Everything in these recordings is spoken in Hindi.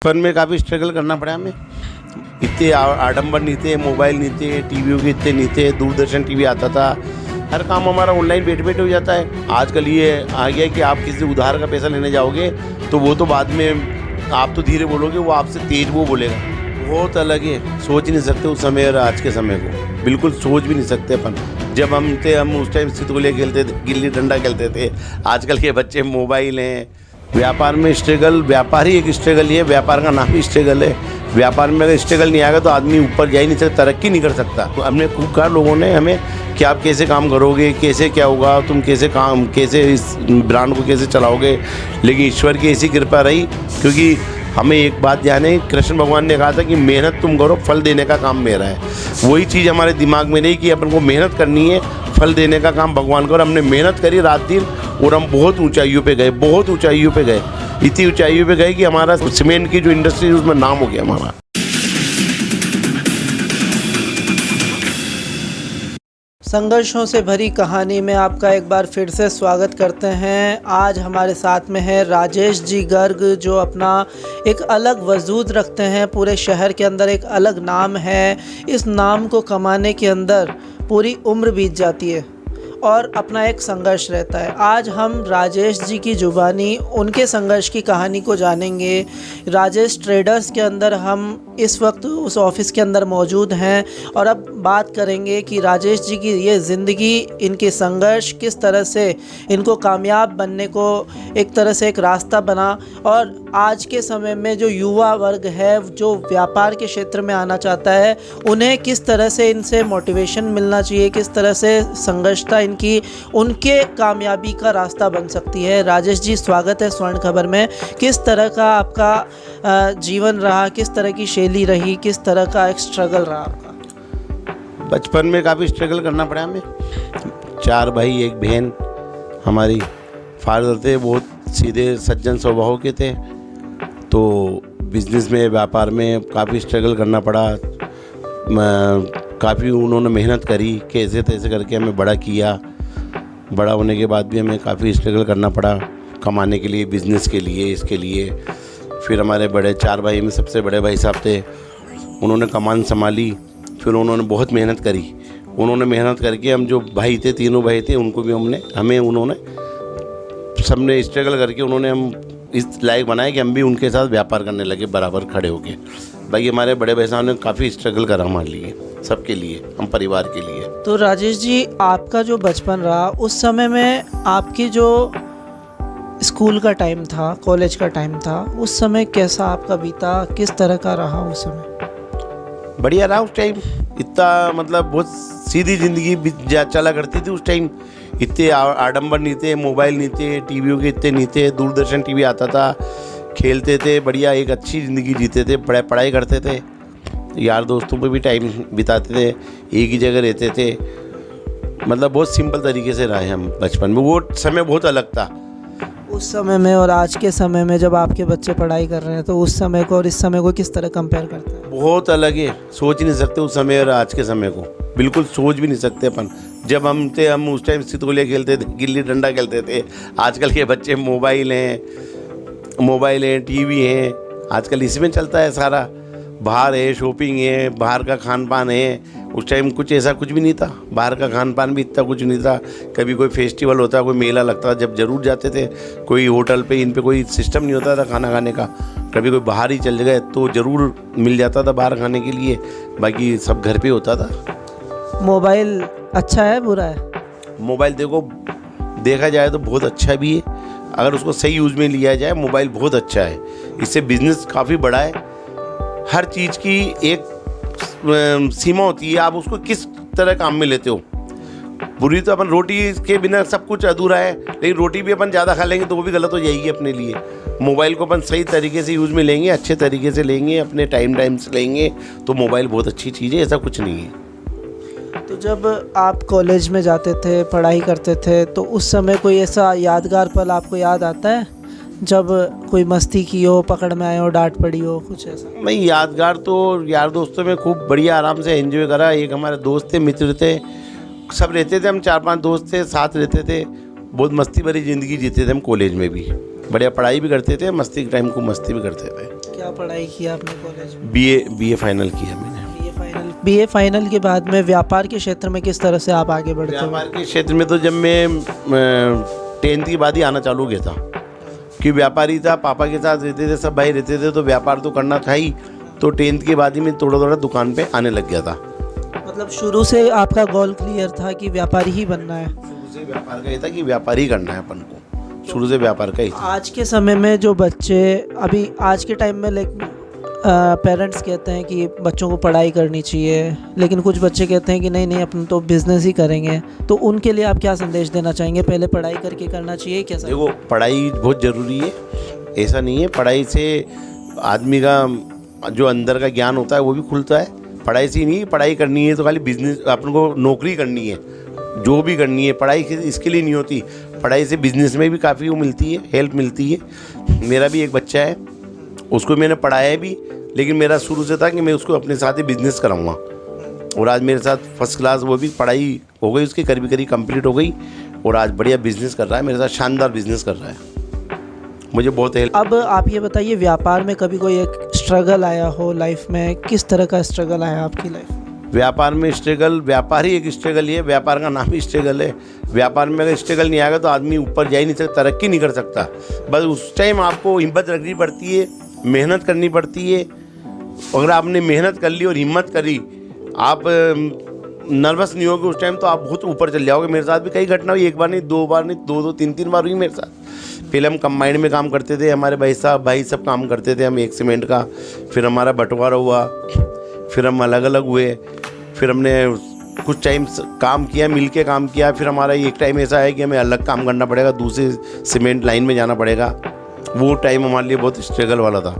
बचपन में काफ़ी स्ट्रगल करना पड़ा हमें। इतने आडंबर नहीं थे, मोबाइल नहीं थे, टीवी के इतने नहीं थे, दूरदर्शन टीवी आता था, हर काम हमारा ऑनलाइन बैठे बैठे हो जाता है। आजकल ये आ गया कि आप किसी उधार का पैसा लेने जाओगे तो वो तो बाद में आप तो धीरे बोलोगे, वो आपसे तेज वो बोलेगा। बहुत अलग है, सोच नहीं सकते उस समय और आज के समय को, बिल्कुल सोच भी नहीं सकते अपन। जब हम थे, हम उस टाइम सितोलिया खेलते थे, गिल्ली डंडा खेलते थे। आजकल के बच्चे मोबाइल हैं। व्यापार में स्ट्रगल, व्यापार ही एक स्ट्रगल ही है, व्यापार का नाम ही स्ट्रगल है। व्यापार में अगर स्ट्रगल नहीं आएगा तो आदमी ऊपर जा ही नहीं सकता, तरक्की नहीं कर सकता। तो हमने खूब कहा लोगों ने हमें कि आप कैसे काम करोगे, कैसे क्या होगा, तुम कैसे इस ब्रांड को कैसे चलाओगे। लेकिन ईश्वर की ऐसी कृपा रही, क्योंकि हमें एक बात ध्यान है, कृष्ण भगवान ने कहा था कि मेहनत तुम करो, फल देने का काम मेरा है। वही चीज़ हमारे दिमाग में रही कि अपन को मेहनत करनी है, फल देने का काम भगवान को। और हमने मेहनत करी रात दिन और हम बहुत ऊंचाइयों पे गए, बहुत ऊंचाइयों पे गए, इतनी ऊंचाइयों पे गए कि हमारा सीमेंट की जो इंडस्ट्री है उसमें नाम हो गया हमारा। संघर्षों से भरी कहानी में आपका एक बार फिर से स्वागत करते हैं। आज हमारे साथ में है राजेश जी गर्ग, जो अपना एक अलग वजूद रखते हैं, पूरे शहर के अंदर एक अलग नाम है। इस नाम को कमाने के अंदर पूरी उम्र बीत जाती है और अपना एक संघर्ष रहता है। आज हम राजेश जी की ज़ुबानी उनके संघर्ष की कहानी को जानेंगे। राजेश ट्रेडर्स के अंदर हम इस वक्त उस ऑफ़िस के अंदर मौजूद हैं और अब बात करेंगे कि राजेश जी की ये ज़िंदगी, इनके संघर्ष किस तरह से इनको कामयाब बनने को एक तरह से एक रास्ता बना, और आज के समय में जो युवा वर्ग है जो व्यापार के क्षेत्र में आना चाहता है, उन्हें किस तरह से इनसे मोटिवेशन मिलना चाहिए, किस तरह से संघर्षता इनकी उनके कामयाबी का रास्ता बन सकती है। राजेश जी, स्वागत है स्वर्ण खबर में। किस तरह का आपका जीवन रहा, किस तरह की शैली रही, किस तरह का एक स्ट्रगल रहा आपका? बचपन में काफ़ी स्ट्रगल करना पड़ा हमें। 4 भाई 1 बहन। हमारी फादर थे बहुत सीधे सज्जन स्वभाव के थे, तो बिज़नेस में, व्यापार में काफ़ी स्ट्रगल करना पड़ा। काफ़ी उन्होंने मेहनत करी, कैसे तैसे करके हमें बड़ा किया। बड़ा होने के बाद भी हमें काफ़ी स्ट्रगल करना पड़ा कमाने के लिए, बिज़नेस के लिए, इसके लिए। फिर हमारे बड़े 4 भाई में सबसे बड़े भाई साहब थे, उन्होंने कमान संभाली। फिर उन्होंने बहुत मेहनत करी। उन्होंने मेहनत करके हम जो भाई थे, तीनों भाई थे, उनको भी उन्होंने सबने स्ट्रगल करके उन्होंने हम इस लायक बनाया कि हम भी उनके साथ व्यापार करने लगे, बराबर खड़े होके। भाई हमारे बड़े भाई साहब ने काफ़ी स्ट्रगल करा हमारे लिए, सबके लिए, हम परिवार के लिए। तो राजेश जी, आपका जो बचपन रहा, उस समय में आपकी जो स्कूल का टाइम था, कॉलेज का टाइम था, उस समय कैसा आपका बीता, किस तरह का रहा उस समय? बढ़िया रहा उस टाइम। इतना मतलब बहुत सीधी ज़िंदगी चला करती थी उस टाइम। इतने आडंबर नहीं थे, मोबाइल नहीं थे, टीवी के इतने नहीं थे, दूरदर्शन टीवी आता था, खेलते थे, बढ़िया एक अच्छी ज़िंदगी जीते थे, पढ़ाई करते थे, यार दोस्तों पे भी टाइम बिताते थे, एक ही जगह रहते थे। मतलब बहुत सिंपल तरीके से रहे हम बचपन में। वो समय बहुत अलग था उस समय में और आज के समय में। जब आपके बच्चे पढ़ाई कर रहे हैं तो उस समय को और इस समय को किस तरह कंपेयर करते हैं? बहुत अलग है, सोच नहीं सकते उस समय और आज के समय को, बिल्कुल सोच भी नहीं सकते अपन। जब हम थे, हम उस टाइम सितोलिया खेलते थे, गिल्ली डंडा खेलते थे। आजकल के बच्चे मोबाइल हैं, टीवी हैं, आजकल इसमें चलता है सारा। बाहर है, शॉपिंग है, बाहर का खान पान है। उस टाइम कुछ ऐसा कुछ भी नहीं था, बाहर का खान पान भी इतना कुछ नहीं था। कभी कोई फेस्टिवल होता, कोई मेला लगता, जब ज़रूर जाते थे। कोई होटल पे, इन पे कोई सिस्टम नहीं होता था खाना खाने का। कभी कोई बाहर ही चल गए तो ज़रूर मिल जाता था बाहर खाने के लिए, बाकी सब घर पे होता था। मोबाइल अच्छा है, बुरा है? मोबाइल देखा जाए तो बहुत अच्छा भी है, अगर उसको सही यूज़ में लिया जाए। मोबाइल बहुत अच्छा है, इससे बिज़नेस काफ़ी बड़ा है। हर चीज़ की एक सीमा होती है, आप उसको किस तरह काम में लेते हो। बुरी तो अपन रोटी के बिना सब कुछ अधूरा है, लेकिन रोटी भी अपन ज़्यादा खा लेंगे तो वो भी गलत हो जाएगी अपने लिए। मोबाइल को अपन सही तरीके से यूज़ में लेंगे, अच्छे तरीके से लेंगे, अपने टाइम से लेंगे, तो मोबाइल बहुत अच्छी चीज़ है, ऐसा कुछ नहीं है। तो जब आप कॉलेज में जाते थे, पढ़ाई करते थे, तो उस समय कोई ऐसा यादगार पल आपको याद आता है जब कोई मस्ती की हो, पकड़ में आए हो, डांट पड़ी हो, कुछ ऐसा? मैं यादगार तो यार दोस्तों में खूब बढ़िया आराम से एंजॉय करा। एक हमारे दोस्त थे, मित्र थे, सब रहते थे, हम 4-5 दोस्त थे, साथ रहते थे। बहुत मस्ती भरी ज़िंदगी जीते थे हम कॉलेज में भी। बढ़िया पढ़ाई भी करते थे, मस्ती के टाइम को मस्ती भी करते थे। क्या पढ़ाई किया आपने कॉलेज में? बीए फाइनल किया मैंने। बीए फाइनल के बाद में व्यापार के क्षेत्र में किस तरह से आप आगे बढ़ते हो? व्यापार के क्षेत्र में तो जब मैं 10th के बाद ही आना चालू किया था, कि व्यापारी था, पापा के साथ रहते थे, सब भाई रहते थे, तो व्यापार तो करना था ही। तो 10th के बाद ही मैं थोड़ा थोड़ा दुकान पे आने लग गया था। मतलब शुरू से आपका गोल क्लियर था कि व्यापारी ही बनना है? शुरू से व्यापार का ही था कि व्यापारी करना है अपन को, शुरू से व्यापार का ही था। आज के समय में जो बच्चे अभी आज के टाइम में पेरेंट्स कहते हैं कि बच्चों को पढ़ाई करनी चाहिए, लेकिन कुछ बच्चे कहते हैं कि नहीं नहीं अपन तो बिज़नेस ही करेंगे, तो उनके लिए आप क्या संदेश देना चाहेंगे? पहले पढ़ाई करके करना चाहिए क्या? देखो, पढ़ाई बहुत ज़रूरी है, ऐसा नहीं है। पढ़ाई से आदमी का जो अंदर का ज्ञान होता है वो भी खुलता है। पढ़ाई से ही नहीं, पढ़ाई करनी है तो खाली बिजनेस, अपन को नौकरी करनी है, जो भी करनी है, पढ़ाई इसके लिए नहीं होती। पढ़ाई से बिजनेस में भी काफ़ी वो मिलती है, हेल्प मिलती है। मेरा भी एक बच्चा है, उसको मैंने पढ़ाया भी, लेकिन मेरा शुरू से था कि मैं उसको अपने साथ ही बिज़नेस कराऊंगा। और आज मेरे साथ फर्स्ट क्लास, वो भी पढ़ाई हो गई उसकी, करीब कंप्लीट हो गई, और आज बढ़िया बिज़नेस कर रहा है मेरे साथ, शानदार बिज़नेस कर रहा है, मुझे बहुत हेल्प। अब आप ये बताइए, व्यापार में कभी कोई एक स्ट्रगल आया हो लाइफ में? किस तरह का स्ट्रगल आया आपकी लाइफ में? व्यापार में स्ट्रगल, व्यापार ही एक स्ट्रगल ही है, व्यापार का नाम ही स्ट्रगल है। व्यापार में अगर स्ट्रगल नहीं आएगा तो आदमी ऊपर जा ही नहीं सकता, तरक्की नहीं कर सकता। बस उस टाइम आपको हिम्मत रखनी पड़ती है, मेहनत करनी पड़ती है। अगर आपने मेहनत कर ली और हिम्मत करी, आप नर्वस नहीं होगे उस टाइम, तो आप बहुत ऊपर चल जाओगे। मेरे साथ भी कई घटना हुई, एक बार नहीं, दो बार नहीं, दो तीन बार हुई मेरे साथ। पहले हम कंबाइंड में काम करते थे, हमारे भाई सब काम करते थे, हम एक सीमेंट का। फिर हमारा बंटवारा हुआ, फिर हम अलग अलग हुए, फिर हमने कुछ टाइम काम किया, मिल के काम किया। फिर हमारा एक टाइम ऐसा है कि हमें अलग काम करना पड़ेगा, दूसरे सीमेंट लाइन में जाना पड़ेगा। वो टाइम हमारे लिए बहुत स्ट्रगल वाला था।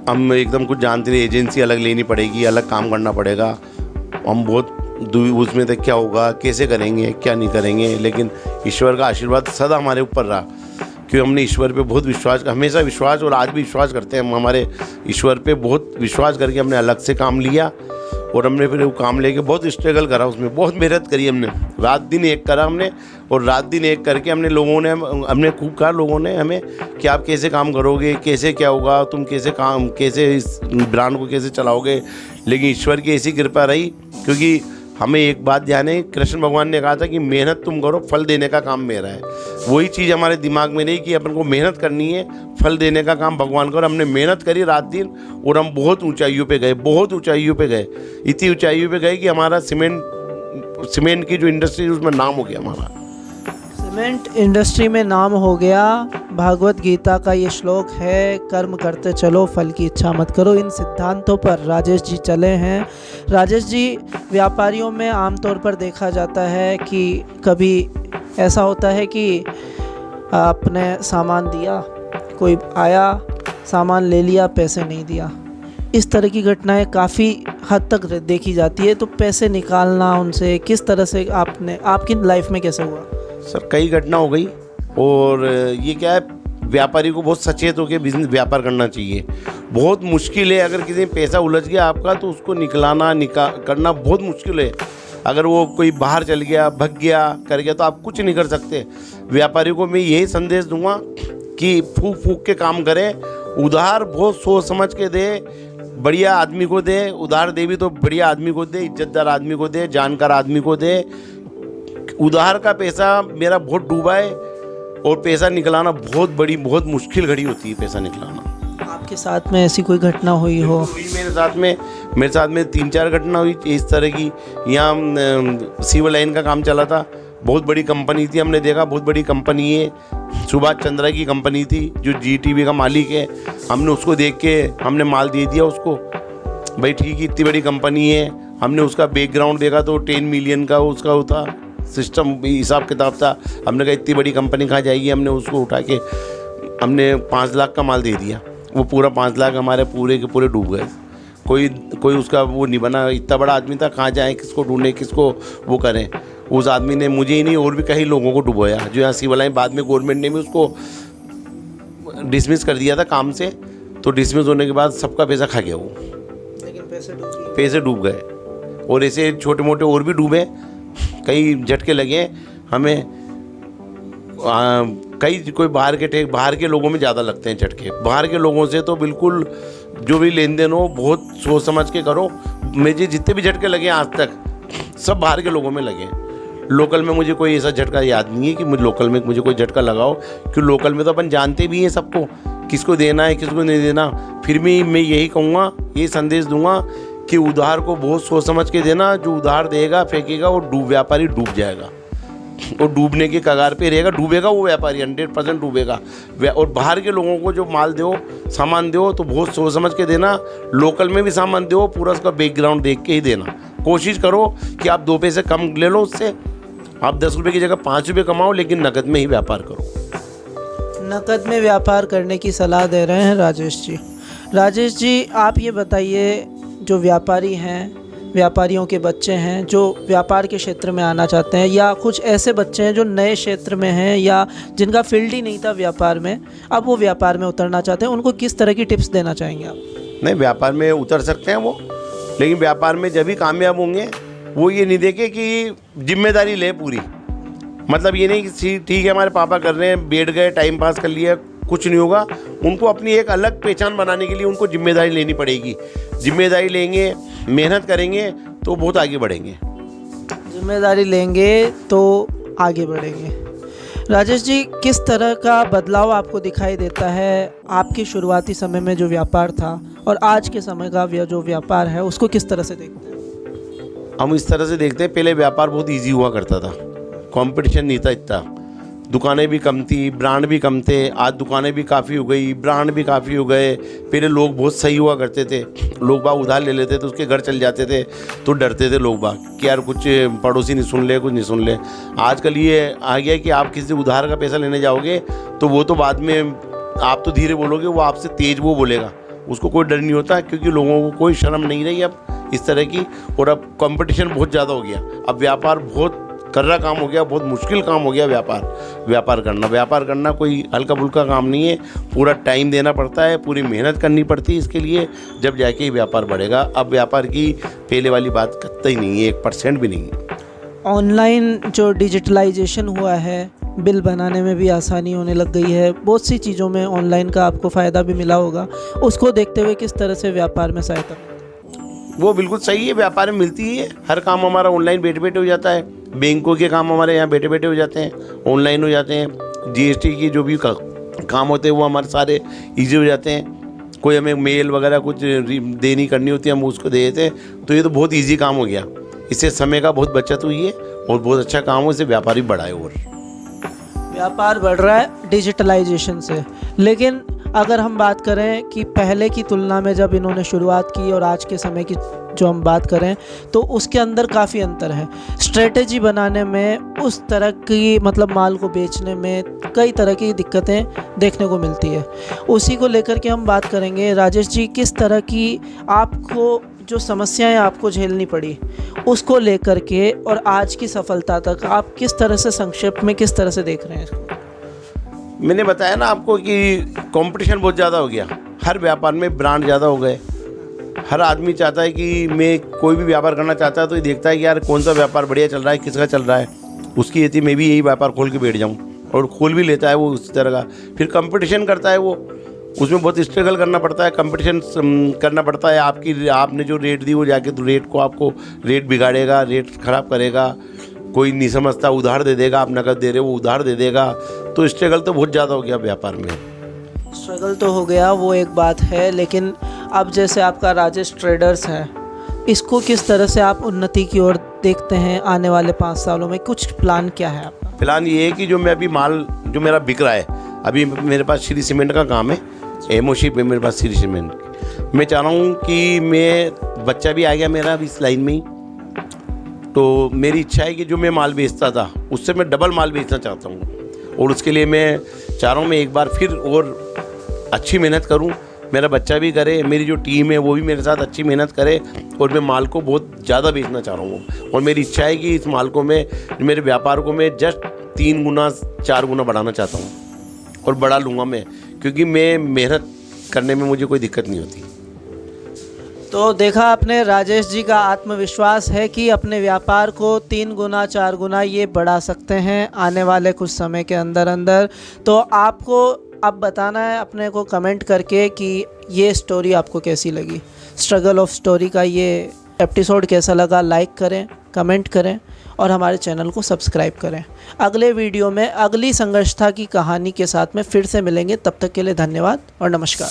हम एकदम कुछ जानते नहीं, एजेंसी अलग लेनी पड़ेगी, अलग काम करना पड़ेगा। हम बहुत उसमें तक क्या होगा, कैसे करेंगे, क्या नहीं करेंगे। लेकिन ईश्वर का आशीर्वाद सदा हमारे ऊपर रहा, क्योंकि हमने ईश्वर पे बहुत विश्वास, हमेशा विश्वास, और आज भी विश्वास करते हैं हम हमारे ईश्वर पे। बहुत विश्वास करके हमने अलग से काम लिया, और हमने फिर वो काम लेके बहुत स्ट्रगल करा, उसमें बहुत मेहनत करी हमने, रात दिन एक करा हमने। और रात दिन एक करके हमने खूब कहा लोगों ने हमें कि आप कैसे काम करोगे, कैसे क्या होगा, तुम कैसे इस ब्रांड को कैसे चलाओगे। लेकिन ईश्वर की ऐसी कृपा रही, क्योंकि हमें एक बात ध्यान है, कृष्ण भगवान ने कहा था कि मेहनत तुम करो, फल देने का काम मेरा है। वही चीज़ हमारे दिमाग में रही कि अपन को मेहनत करनी है, फल देने का काम भगवान का। और हमने मेहनत करी रात दिन, और हम बहुत ऊंचाइयों पे गए, बहुत ऊंचाइयों पे गए। इतनी ऊंचाइयों पे गए कि हमारा सीमेंट की जो इंडस्ट्री, उसमें नाम हो गया हमारा। सीमेंट इंडस्ट्री में नाम हो गया। भागवत गीता का ये श्लोक है, कर्म करते चलो, फल की इच्छा मत करो। इन सिद्धांतों पर राजेश जी चले हैं। राजेश जी, व्यापारियों में आमतौर पर देखा जाता है कि कभी ऐसा होता है कि आपने सामान दिया, कोई आया, सामान ले लिया, पैसे नहीं दिया। इस तरह की घटनाएं काफ़ी हद तक देखी जाती है। तो पैसे निकालना उनसे किस तरह से आपकी लाइफ में कैसे हुआ? सर, कई घटना हो गई, और ये क्या है, व्यापारी को बहुत सचेत होकर बिजनेस व्यापार करना चाहिए। बहुत मुश्किल है, अगर किसी में पैसा उलझ गया आपका, तो उसको करना बहुत मुश्किल है। अगर वो कोई बाहर चल गया, भग गया, कर गया, तो आप कुछ नहीं कर सकते। व्यापारी को मैं यही संदेश दूंगा कि फूक फूक के काम करें, उधार बहुत सोच समझ के दे, बढ़िया आदमी को दे। उधार दे भी तो बढ़िया आदमी को दे, इज्जतदार आदमी को दे, जानकार आदमी को दे। उधार का पैसा मेरा बहुत डूबा है, और पैसा निकलाना बहुत मुश्किल घड़ी होती है, पैसा निकलाना। आपके साथ में ऐसी कोई घटना हुई हो? मेरे साथ में 3-4 घटना हुई इस तरह की। यहाँ सिविल लाइन का काम चला था, बहुत बड़ी कंपनी थी, हमने देखा बहुत बड़ी कंपनी है, सुभाष चंद्रा की कंपनी थी, जो GTV का मालिक है। हमने उसको देख के हमने माल दे दिया उसको, भाई ठीक है, इतनी बड़ी कंपनी है। हमने उसका बैकग्राउंड देखा तो 10 मिलियन का उसका होता सिस्टम, हिसाब किताब था। हमने कहा इतनी बड़ी कंपनी कहाँ जाएगी। हमने उसको उठा के हमने 5 लाख का माल दे दिया। वो पूरा 5 लाख हमारे पूरे के पूरे डूब गए। कोई उसका वो नहीं बना। इतना बड़ा आदमी था, कहाँ जाए, किसको ढूंढे, किसको वो करें। उस आदमी ने मुझे ही नहीं, और भी कई लोगों को डुबोया। जो यहाँ सिविल लाइन, बाद में गवर्नमेंट ने भी उसको डिसमिस कर दिया था काम से। तो डिसमिस होने के बाद सबका पैसा खा गया वो, लेकिन पैसे डूब गए। और ऐसे छोटे मोटे और भी डूबे, कई झटके लगे हमें। कोई बाहर के लोगों में ज़्यादा लगते हैं झटके। बाहर के लोगों से तो बिल्कुल जो भी लेन देन हो बहुत सोच समझ के करो। मुझे जितने भी झटके लगे आज तक सब बाहर के लोगों में लगे। लोकल में मुझे कोई ऐसा झटका याद नहीं है कि लोकल में मुझे कोई झटका लगाओ, क्योंकि लोकल में तो अपन जानते भी हैं सबको किसको देना है किसको नहीं देना। फिर भी मैं यही कहूँगा, ये संदेश दूंगा कि उधार को बहुत सोच समझ के देना। जो उधार देगा फेंकेगा वो व्यापारी डूब जाएगा, वो डूबने के कगार पे रहेगा, डूबेगा वो व्यापारी 100% डूबेगा। और बाहर के लोगों को जो माल दो सामान दो तो बहुत सोच समझ के देना। लोकल में भी सामान दो पूरा उसका बैकग्राउंड देख के ही देना। कोशिश करो कि आप 2 पैसे कम ले लो उससे, आप 10 रुपये की जगह 5 रुपये कमाओ, लेकिन नकद में ही व्यापार करो। नकद में व्यापार करने की सलाह दे रहे हैं राजेश जी। राजेश जी, आप ये बताइए, जो व्यापारी हैं, व्यापारियों के बच्चे हैं जो व्यापार के क्षेत्र में आना चाहते हैं, या कुछ ऐसे बच्चे हैं जो नए क्षेत्र में हैं या जिनका फील्ड ही नहीं था व्यापार में, अब वो व्यापार में उतरना चाहते हैं, उनको किस तरह की टिप्स देना चाहेंगे आप? नहीं, व्यापार में उतर सकते हैं वो, लेकिन व्यापार में जब भी कामयाब होंगे वो ये नहीं देखे कि जिम्मेदारी ले पूरी। मतलब ये नहीं कि ठीक है हमारे पापा कर रहे हैं, बैठ गए टाइम पास कर लिया, कुछ नहीं होगा। उनको अपनी एक अलग पहचान बनाने के लिए उनको जिम्मेदारी लेनी पड़ेगी। जिम्मेदारी लेंगे, मेहनत करेंगे तो बहुत आगे बढ़ेंगे। जिम्मेदारी लेंगे तो आगे बढ़ेंगे। राजेश जी, किस तरह का बदलाव आपको दिखाई देता है आपके शुरुआती समय में जो व्यापार था और आज के समय का जो व्यापार है उसको किस तरह से देखते हैं? हम इस तरह से देखते हैं, पहले व्यापार बहुत इजी हुआ करता था, कंपटीशन नहीं था इतना, दुकानें भी कम थी, ब्रांड भी कम थे। आज दुकानें भी काफ़ी हो गई, ब्रांड भी काफ़ी हो गए। पहले लोग बहुत सही हुआ करते थे, लोग बाग उधार ले लेते तो उसके घर चल जाते थे तो डरते थे लोग बाग कि यार कुछ पड़ोसी नहीं सुन ले, कुछ नहीं सुन ले। आजकल ये आ गया कि आप किसी उधार का पैसा लेने जाओगे तो वो तो बाद में आप तो धीरे बोलोगे, वो आपसे तेज वो बोलेगा, उसको कोई डर नहीं होता, क्योंकि लोगों को कोई शर्म नहीं रही अब इस तरह की। और अब कंपटीशन बहुत ज़्यादा हो गया, अब व्यापार बहुत कर्रा काम हो गया, बहुत मुश्किल काम हो गया व्यापार करना कोई हल्का फुल्का काम नहीं है। पूरा टाइम देना पड़ता है, पूरी मेहनत करनी पड़ती है इसके लिए, जब जाके व्यापार बढ़ेगा। अब व्यापार की पहले वाली बात कतई नहीं है, 1% भी नहीं है। ऑनलाइन जो डिजिटलाइजेशन हुआ है, बिल बनाने में भी आसानी होने लग गई है, बहुत सी चीज़ों में ऑनलाइन का आपको फ़ायदा भी मिला होगा, उसको देखते हुए किस तरह से व्यापार में सहायता? वो बिल्कुल सही है, व्यापार में मिलती है। हर काम हमारा ऑनलाइन बैठे बैठे हो जाता है, बैंकों के काम हमारे यहाँ बैठे बैठे हो जाते हैं, ऑनलाइन हो जाते हैं। GST की जो भी काम होते हैं वो हमारे सारे ईजी हो जाते हैं। कोई हमें मेल वगैरह कुछ देनी करनी होती है हम उसको दे देते हैं, तो ये तो बहुत ईजी काम हो गया। इससे समय का बहुत बचत हुई है और बहुत अच्छा काम हो, इससे व्यापारी बढ़ा है और व्यापार बढ़ रहा है डिजिटलाइजेशन से। लेकिन अगर हम बात करें कि पहले की तुलना में जब इन्होंने शुरुआत की और आज के समय की जो हम बात करें तो उसके अंदर काफ़ी अंतर है। स्ट्रेटेजी बनाने में, उस तरह की मतलब माल को बेचने में कई तरह की दिक्कतें देखने को मिलती है। उसी को लेकर के हम बात करेंगे। राजेश जी, किस तरह की आपको जो समस्याएं आपको झेलनी पड़ी उसको लेकर के और आज की सफलता तक आप किस तरह से संक्षेप में किस तरह से देख रहे हैं इसको? मैंने बताया ना आपको कि कंपटीशन बहुत ज़्यादा हो गया, हर व्यापार में ब्रांड ज़्यादा हो गए। हर आदमी चाहता है कि मैं कोई भी व्यापार करना चाहता है तो ये देखता है कि यार कौन सा व्यापार बढ़िया चल रहा है, किसका चल रहा है, उसकी ये थी मैं भी यही व्यापार खोल के बैठ जाऊँ, और खोल भी लेता है वो उसी तरह का। फिर कंपटीशन करता है वो, उसमें बहुत स्ट्रगल करना पड़ता है, कंपटीशन करना पड़ता है। आपने जो रेट दी वो जाके तो रेट को आपको रेट बिगाड़ेगा, रेट ख़राब करेगा, कोई नहीं समझता उधार दे देगा, आप नकद दे रहे हो वो उधार दे देगा। तो स्ट्रगल तो बहुत ज़्यादा हो गया व्यापार में। स्ट्रगल तो हो गया, वो एक बात है, लेकिन अब जैसे आपका राजेश ट्रेडर्स है, इसको किस तरह से आप उन्नति की ओर देखते हैं आने वाले 5 सालों में? कुछ प्लान क्या है आपका? प्लान ये है कि जो मैं अभी माल जो मेरा बिक रहा है, अभी मेरे पास श्री सीमेंट का काम है, एमओशिप है मेरे पास श्री सीमेंट। मैं चाह रहा हूँ कि मैं बच्चा भी आ गया मेरा अभी इस लाइन में ही, तो मेरी इच्छा है कि जो मैं माल बेचता था उससे मैं डबल माल बेचना चाहता हूँ। और उसके लिए मैं चाह रहा हूँ मैं एक बार फिर और अच्छी मेहनत करूँ, मेरा बच्चा भी करे, मेरी जो टीम है वो भी मेरे साथ अच्छी मेहनत करे, और मैं माल को बहुत ज़्यादा बेचना चाह रहा हूँ। और मेरी इच्छा है कि इस माल को मैं, मेरे व्यापार को मैं जस्ट 3 गुना 4 गुना बढ़ाना चाहता हूँ, और बढ़ा लूँगा मैं, क्योंकि मैं मेहनत करने में मुझे कोई दिक्कत नहीं होती। तो देखा आपने, राजेश जी का आत्मविश्वास है कि अपने व्यापार को 3 गुना 4 गुना ये बढ़ा सकते हैं आने वाले कुछ समय के अंदर अंदर। तो आपको अब बताना है अपने को कमेंट करके कि ये स्टोरी आपको कैसी लगी, स्ट्रगल ऑफ स्टोरी का ये एपिसोड कैसा लगा। लाइक करें, कमेंट करें और हमारे चैनल को सब्सक्राइब करें। अगले वीडियो में अगली संघर्षता की कहानी के साथ में फिर से मिलेंगे। तब तक के लिए धन्यवाद और नमस्कार।